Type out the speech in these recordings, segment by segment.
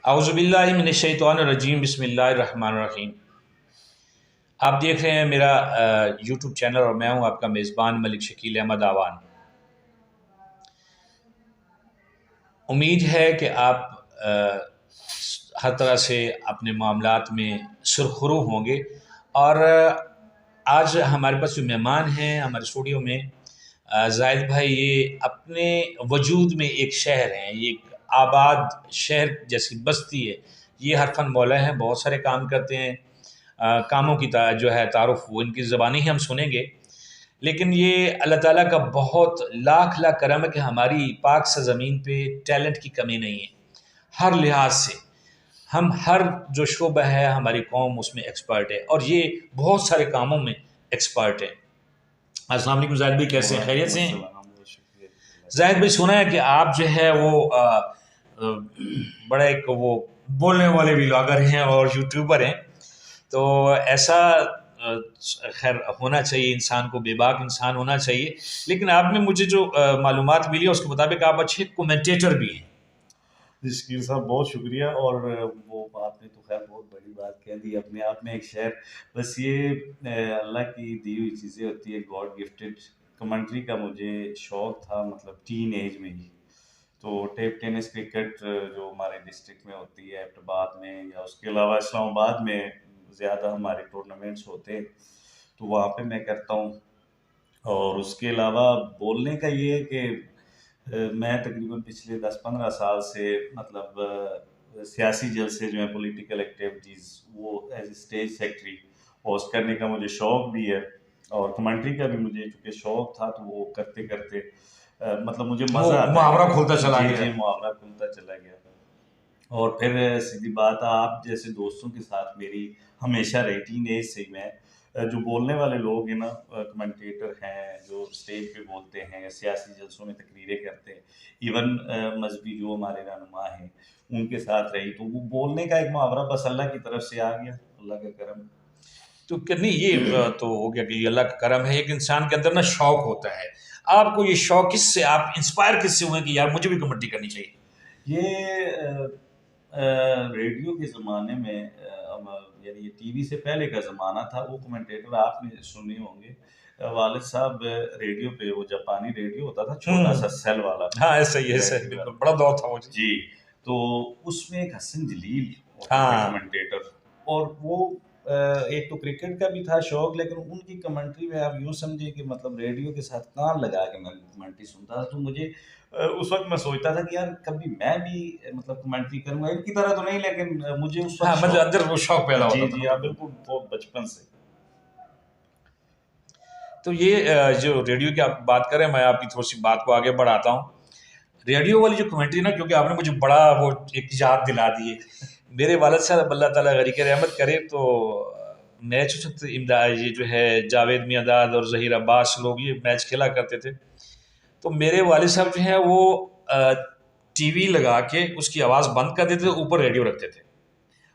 औज़ुबिल्लाहि मिनश्शैतानिर्रजीम बिस्मिल्लाहिर्रहमानिर्रहीम। आप देख रहे हैं मेरा यूट्यूब चैनल और मैं हूं आपका मेज़बान मलिक शकील अहमद आवान। उम्मीद है कि आप हर तरह से अपने मामलात में सुरखरू होंगे। और आज हमारे पास जो मेहमान हैं हमारे स्टूडियो में, जाहिद भाई, ये अपने वजूद में एक शहर हैं, ये एक आबाद शहर जैसी बस्ती है। ये हर फन मौला हैं, बहुत सारे काम करते हैं। कामों की जो है तारुफ वो इनकी ज़बानी ही हम सुनेंगे। लेकिन ये अल्लाह ताला का बहुत लाख लाख करम है कि हमारी पाक सरज़मीन पे टैलेंट की कमी नहीं है। हर लिहाज से हम हर जो शोबा है हमारी कौम उसमें एक्सपर्ट है और ये बहुत सारे कामों में एक्सपर्ट है। अस्सलाम वालेकुम जाहिद भाई, कैसे हैं? खैरियत से हैं? जाहिद भाई, सुना है कि आप जो है वो बड़ा एक वो बोलने वाले व्लॉगर हैं और यूट्यूबर हैं। तो ऐसा खैर होना चाहिए, इंसान को बेबाक इंसान होना चाहिए। लेकिन आप में मुझे जो मालूमात मिली है उसके मुताबिक आप अच्छे कमेंटेटर भी हैं। जी शकील साहब, बहुत शुक्रिया। और वो आपने तो खैर बहुत बड़ी बात कह दी। अपने आप में एक शहर, बस ये अल्लाह की दी हुई चीज़ें होती है, गॉड गिफ्टेड। कमेंट्री का मुझे शौक़ था, मतलब टीन एज में ही। तो टेप टेनिस क्रिकेट जो हमारे डिस्ट्रिक्ट में होती है एबटाबाद में, या उसके अलावा इस्लामाबाद में ज़्यादा हमारे टूर्नामेंट्स होते हैं, तो वहाँ पे मैं करता हूँ। और उसके अलावा बोलने का ये है कि मैं तकरीबन पिछले 10-15 साल से, मतलब सियासी जलसे जो हैं, पॉलिटिकल एक्टिविटीज़, वो as a stage secretary host करने का मुझे शौक़ भी है। और कमेंट्री का भी मुझे चूँकि शौक़ था, तो वो करते करते मतलब मुझे मज़ा आता है। मुहावरा खुलता चला जी गया। जी, मुहावरा खुलता चला गया। और फिर सीधी बात है, आप जैसे दोस्तों के साथ मेरी हमेशा रही। टीन एज से ही मैं जो बोलने वाले लोग हैं ना, कमेंटेटर हैं जो स्टेज पे बोलते हैं, सियासी जलसों में तकरीरें करते हैं, इवन मजहबी जो हमारे रहनुमा हैं उनके साथ रही, तो वो बोलने का एक मुहावरा बस अल्लाह की तरफ से आ गया, अल्लाह का करम। तो नहीं, ये तो हो गया कि अल्लाह का करम है। एक इंसान के अंदर ना शौक होता है। आपको ये शौक किससे, आप इंस्पायर किससे हुए कि यार मुझे भी कमेंट्री करनी चाहिए? ये रेडियो के ज़माने में, यानी ये टीवी से पहले का ज़माना था। वो कमेंटेटर आपने सुने होंगे, वालिद साहब रेडियो पे, वो जापानी रेडियो होता था, छोटा सा सेल वाला हाँ, ऐसा ही है, ऐसा ही, बैटरी बिल्कुल वाला। बड़ा दौर था वो जी। जी, तो उसमें एक हसन जलील होते थे हाँ, कमेंटेटर। और वो एक तो क्रिकेट का भी था शौक, लेकिन उनकी कमेंट्री में आप यूँ समझिए कि मतलब रेडियो के साथ कान लगा के मैं कमेंट्री सुनता था। तो मुझे उस वक्त मैं सोचता था कि यार कभी मैं भी मतलब कमेंट्री करूंगा, इनकी तरह तो नहीं, लेकिन मुझे उस हाँ, वक्त मतलब शौक अंदर वो शौक पैदा था। जी होता था जी ना, हाँ, बिल्कुल। बिल्कुल, बहुत बचपन से। तो ये जो रेडियो की आप बात करें, मैं आपकी थोड़ी सी बात को आगे बढ़ाता हूँ। रेडियो वाली जो कमेंट्री ना, क्योंकि आपने मुझे बड़ा वो एक याद दिला दी है। मेरे वालिद साहब, अल्लाह ताला गरीक रहमत करे, तो मैच ये जो है जावेद मियांदाद और ज़हीर अब्बास लोग ये मैच खेला करते थे। तो मेरे वालिद साहब जो है वो टीवी लगा के उसकी आवाज़ बंद कर देते थे, ऊपर रेडियो रखते थे।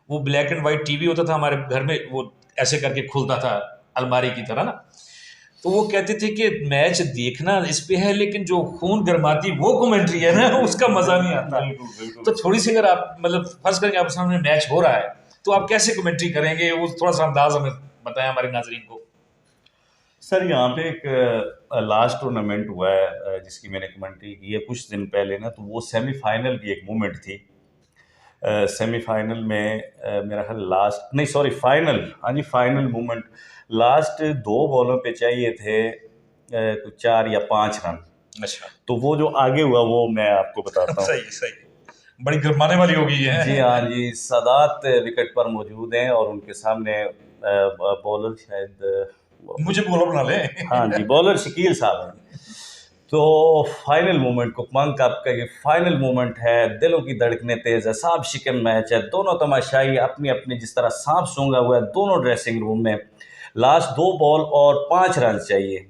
वो ब्लैक एंड वाइट टीवी होता था हमारे घर में, वो ऐसे करके खुलता था अलमारी की तरह ना। तो वो कहते थे कि मैच देखना इस पे है, लेकिन जो खून गर्माती वो कमेंट्री है ना, उसका मजा नहीं आता। बिल्कुल बिल्कुल। तो थोड़ी सी अगर आप मतलब फर्ज करेंगे आपके सामने मैच हो रहा है, तो आप कैसे कमेंट्री करेंगे, वो थोड़ा सा अंदाज हमें बताएं हमारे नाजरीन को। सर, यहाँ पे एक लास्ट टूर्नामेंट हुआ है जिसकी मैंने कमेंट्री की है कुछ दिन पहले ना, तो वो सेमीफाइनल की एक मूवमेंट थी। सेमीफाइनल में मेरा ख्याल लास्ट, नहीं सॉरी, फाइनल, हाँ जी, फाइनल मूवमेंट। लास्ट 2 बॉलों पे चाहिए थे कुछ 4 या 5 रन। अच्छा। तो वो जो आगे हुआ वो मैं आपको बताता हूँ। सही सही, बड़ी गर्माने वाली होगी ये। जी हाँ जी, सादात विकेट पर मौजूद हैं और उनके सामने बॉलर शायद मुझे बोलो बना ले। हाँ जी, बॉलर शकील साहब हैं। तो फाइनल मोमेंट को मंक आपका, ये फाइनल मोमेंट है, दिलों की धड़कनें तेज है, सांप शिकन मैच है, दोनों तमाशाई अपनी अपनी जिस तरह सांप सूंघा हुआ है दोनों ड्रेसिंग रूम में। लास्ट 2 बॉल और 5 रन चाहिए,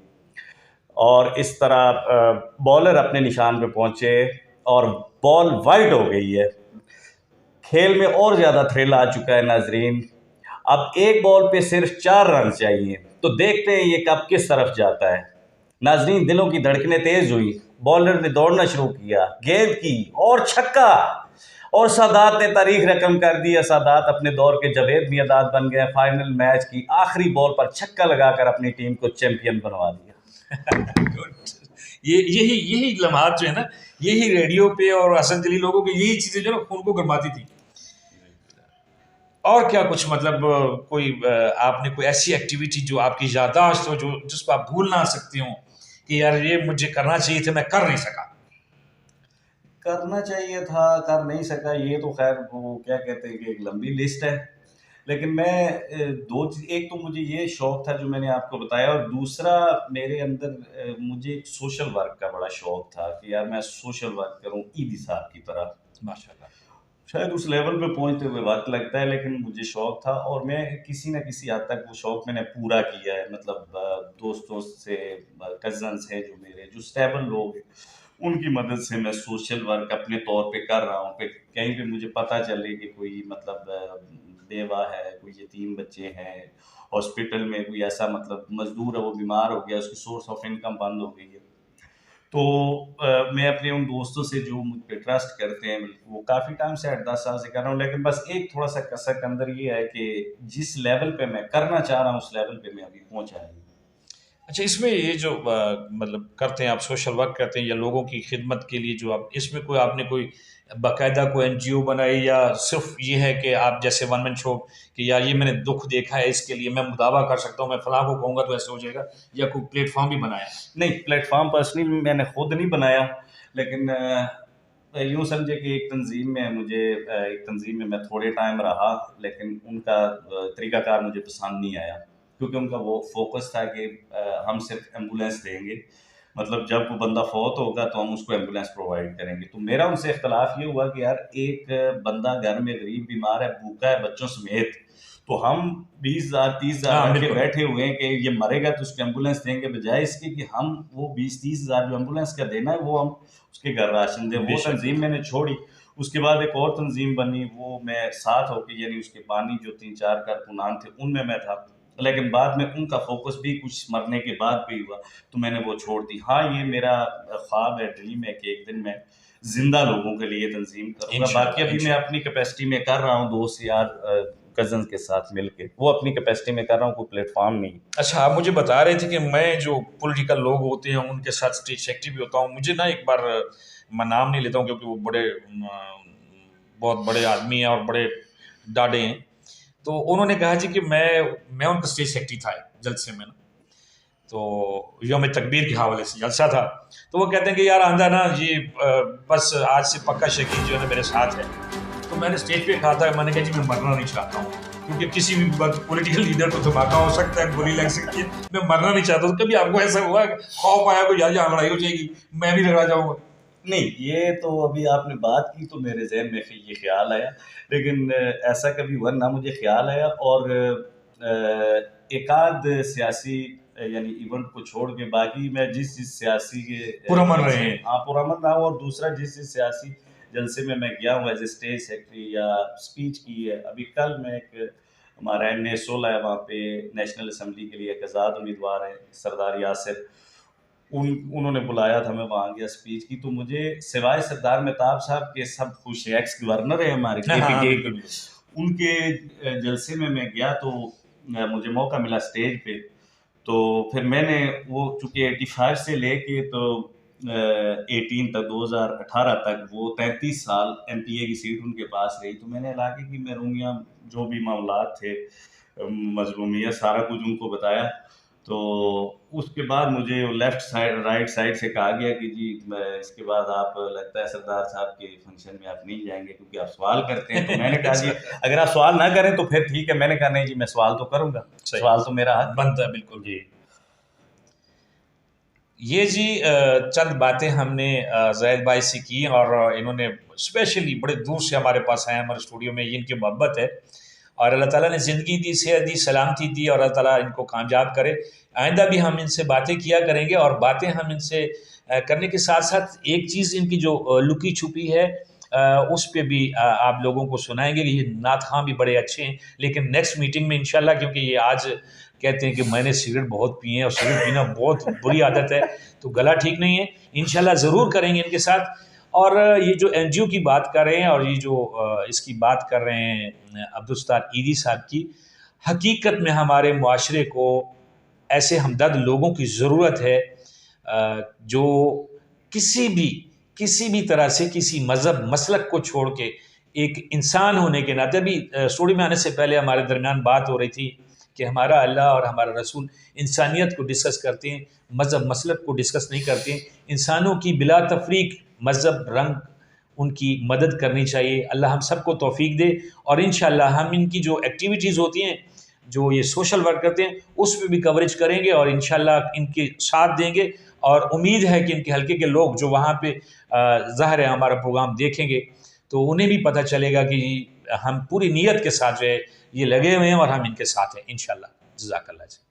और इस तरह बॉलर अपने निशान पे पहुंचे और बॉल वाइड हो गई है। खेल में और ज़्यादा थ्रिल आ चुका है नाजरीन। अब एक बॉल पे सिर्फ 4 रन चाहिए, तो देखते हैं ये कब किस तरफ जाता है। नाजरीन, दिलों की धड़कनें तेज हुई, बॉलर ने दौड़ना शुरू किया, गेंद की और छक्का। और सादात ने तारीख रकम कर दी है। सादात अपने दौर के जावेद मियांदाद बन गए। फाइनल मैच की आखिरी बॉल पर छक्का लगाकर अपनी टीम को चैंपियन बनवा दिया। ये यही यही लम्हात जो है ना, यही रेडियो पे और हसन जली लोगों की यही चीज़ें जो ना खून को गरमाती थी। और क्या कुछ मतलब कोई आपने कोई ऐसी एक्टिविटी जो आपकी याददाश्त हो, जो जिसको आप भूल ना सकते हो कि यार ये मुझे करना चाहिए था, मैं कर नहीं सका? करना चाहिए था, कर नहीं सका, ये तो खैर वो क्या कहते हैं कि एक लंबी लिस्ट है। लेकिन मैं दो चीज़, एक तो मुझे ये शौक था जो मैंने आपको बताया, और दूसरा मेरे अंदर मुझे एक सोशल वर्क का बड़ा शौक था कि यार मैं सोशल वर्क करूं ईदी साहब की तरह। माशाल्लाह। शायद उस लेवल पे पहुंचते हुए वक्त लगता है, लेकिन मुझे शौक था और मैं किसी न किसी हद तक वो शौक मैंने पूरा किया है। मतलब दोस्तों से, कजन्स हैं जो मेरे, जो स्टेबल लोग हैं, उनकी मदद से मैं सोशल वर्क अपने तौर पे कर रहा हूँ कि कहीं पे मुझे पता चले कि कोई मतलब बेवा है, कोई यतीम बच्चे हैं, हॉस्पिटल में कोई ऐसा मतलब मजदूर है, वो बीमार हो गया, उसकी सोर्स ऑफ इनकम बंद हो गई है, तो मैं अपने उन दोस्तों से जो मुझ पे ट्रस्ट करते हैं, वो काफ़ी टाइम से 8-10 साल से कर रहा हूँ। लेकिन बस एक थोड़ा सा कसक अंदर ये है कि जिस लेवल पे मैं करना चाह रहा हूँ उस लेवल पे मैं अभी पहुँचा नहीं। अच्छा, इसमें ये जो मतलब करते हैं आप, सोशल वर्क करते हैं या लोगों की खिदमत के लिए जो आप, इसमें कोई आपने कोई बाकायदा कोई एनजीओ बनाई, या सिर्फ ये है कि आप जैसे वन मैन शो कि यार ये मैंने दुख देखा है, इसके लिए मैं मुदावा कर सकता हूँ, मैं फलां को कहूँगा तो ऐसे हो जाएगा, या कोई प्लेटफॉर्म भी बनाया? नहीं, प्लेटफॉर्म पर्सनली मैंने खुद नहीं बनाया, लेकिन यूँ समझे कि एक तंजीम में मैं थोड़े टाइम रहा, लेकिन उनका तरीक़ाकार मुझे पसंद नहीं आया, क्योंकि उनका वो फोकस था कि हम सिर्फ एम्बुलेंस देंगे, मतलब जब वो बंदा फौत होगा तो हम उसको एम्बुलेंस प्रोवाइड करेंगे। तो मेरा उनसे इख्तलाफ ये हुआ कि यार एक बंदा घर में गरीब बीमार है, भूखा है बच्चों समेत, तो हम 20,000 30,000 हाँ, रखे बिल्कुल। बैठे हुए हैं कि ये मरेगा तो उसको एम्बुलेंस देंगे, बजाय इसके कि हम वो 20-30,000 जो एम्बुलेंस का देना है वो हम उसके घर राशन दें। वो बेशक। तंजीम मैंने छोड़ी। उसके बाद एक और तंजीम बनी, वो मैं साथ होके, यानी उसके बानी जो 3-4 कारकुनान थे उनमें मैं था, लेकिन बाद में उनका फोकस भी कुछ मरने के बाद भी हुआ, तो मैंने वो छोड़ दी। हाँ, ये मेरा ख्वाब है, ड्रीम है कि एक दिन मैं जिंदा लोगों के लिए तंजीम करूँगा। बाकी इंशाल्लाह, अभी मैं अपनी कैपेसिटी में कर रहा हूँ, दोस्त यार कजन के साथ मिलके, वो अपनी कैपेसिटी में कर रहा हूँ, कोई प्लेटफॉर्म नहीं। अच्छा, आप मुझे बता रहे थे कि मैं जो पॉलिटिकल लोग होते हैं उनके साथ स्टेज सेक्रेटरी भी होता हूँ। मुझे ना एक बार, मैं नाम नहीं लेता हूँ क्योंकि वो बड़े बहुत बड़े आदमी हैं और बड़े डाढ़े हैं, तो उन्होंने कहा जी कि मैं उनका स्टेज सेक्रेटरी था जलसे में ना, तो यौम तकबीर के हवाले से जलसा था, तो वो कहते हैं कि यार आंदा ना ये बस आज से पक्का शकील जो है ना मेरे साथ है। तो मैंने स्टेज पे कहा था, मैंने कहा जी मैं मरना नहीं चाहता हूँ, क्योंकि किसी भी पॉलिटिकल लीडर को धमाका हो सकता है, गोली लग सकती है, मैं मरना नहीं चाहता। तो कभी आपको ऐसा हुआ खौफ आया कोई यहाँ लड़ाई हो जाएगी, मैं भी लड़ा जाऊँगा? नहीं, ये तो अभी आपने बात की तो मेरे ज़हन में फिर ये ख़्याल आया, लेकिन ऐसा कभी हुआ ना मुझे ख़्याल आया। और एकाध सियासी यानी इवेंट को छोड़ के बाकी मैं जिस सियासी के पुरअमन रहे हैं। हाँ, पुरअमन रहा हूँ। और दूसरा जिस सियासी जलसे में मैं गया हूँ एज ए स्टेज सेक्रेटरी या स्पीच की है, अभी कल मैं एक हमारा NA-16 है, वहाँ पे नेशनल असम्बली के लिए एक आज़ाद उम्मीदवार है सरदार यासिर, उन्होंने बुलाया था, मैं वहाँ गया स्पीच की। तो मुझे सिवाय सरदार मेहताब साहब के सब खुश हैं, एक्स गवर्नर है हमारे हाँ, हाँ, KPK बिल्कुल, के, बिल्कुल। उनके जलसे में मैं गया, तो मुझे मौका मिला स्टेज पे। तो फिर मैंने वो चूँकि 85 से लेके तो 18 तक 2018 तक वो 33 साल MPA की सीट उनके पास रही, तो मैंने इलाके की महरूमियाँ जो भी मामलात थे, मज़लूमियत, सारा कुछ उनको बताया। तो उसके बाद मुझे लेफ्ट साइड राइट साइड से कहा गया कि जी इसके बाद आप लगता है सरदार साहब के फंक्शन में आप नहीं जाएंगे क्योंकि आप सवाल करते हैं। तो मैंने कहा जी अगर आप सवाल ना करें तो फिर ठीक है। मैंने कहा नहीं जी, मैं सवाल तो करूंगा, सवाल तो मेरा हक बनता है। बिल्कुल जी। ये जी चंद बातें हमने ज़ैद भाई से की, और इन्होंने स्पेशली बड़े दूर से हमारे पास आए, हमारे स्टूडियो में, ये इनकी मोहब्बत है, और अल्लाह ताला ने ज़िंदगी दी, सेहत दी, सलामती दी, और अल्लाह ताला इनको कामयाब करे। आइंदा भी हम इनसे बातें किया करेंगे, और बातें हम इनसे करने के साथ साथ एक चीज़ इनकी जो लुकी छुपी है उस पे भी आप लोगों को सुनाएंगे कि ये नात खां भी बड़े अच्छे हैं। लेकिन नेक्स्ट मीटिंग में इंशाल्लाह, क्योंकि ये आज कहते हैं कि मैंने सिगरेट बहुत पिए हैं और सिगरेट पीना बहुत बुरी आदत है, तो गला ठीक नहीं है, इंशाल्लाह ज़रूर करेंगे इनके साथ। और ये जो NGO की बात कर रहे हैं और ये जो इसकी बात कर रहे हैं अब्दुल ईदी साहब की, हकीकत में हमारे मुआशरे को ऐसे हमदर्द लोगों की ज़रूरत है जो किसी भी तरह से किसी मज़हब मसलक को छोड़ के एक इंसान होने के नाते, अभी स्टोरी में आने से पहले हमारे दरमियान बात हो रही थी कि हमारा अल्लाह और हमारा रसूल इंसानियत को डिस्कस करते हैं, मज़हब मसलक को डिस्कस नहीं करते हैं। इंसानों की बिला तफरीक मज़हब रंग उनकी मदद करनी चाहिए। अल्लाह हम सबको तौफीक दे और इंशाअल्लाह हम इनकी जो एक्टिविटीज़ होती हैं, जो ये सोशल वर्क करते हैं, उस पर भी कवरेज करेंगे और इंशाअल्लाह इनके साथ देंगे। और उम्मीद है कि इनके हल्के के लोग जो वहाँ पे ज़ाहिर है हमारा प्रोग्राम देखेंगे तो उन्हें भी पता चलेगा कि हम पूरी नीयत के साथ जो है ये लगे हुए हैं और हम इनके साथ हैं इंशाअल्लाह। जज़ाकल्लाह।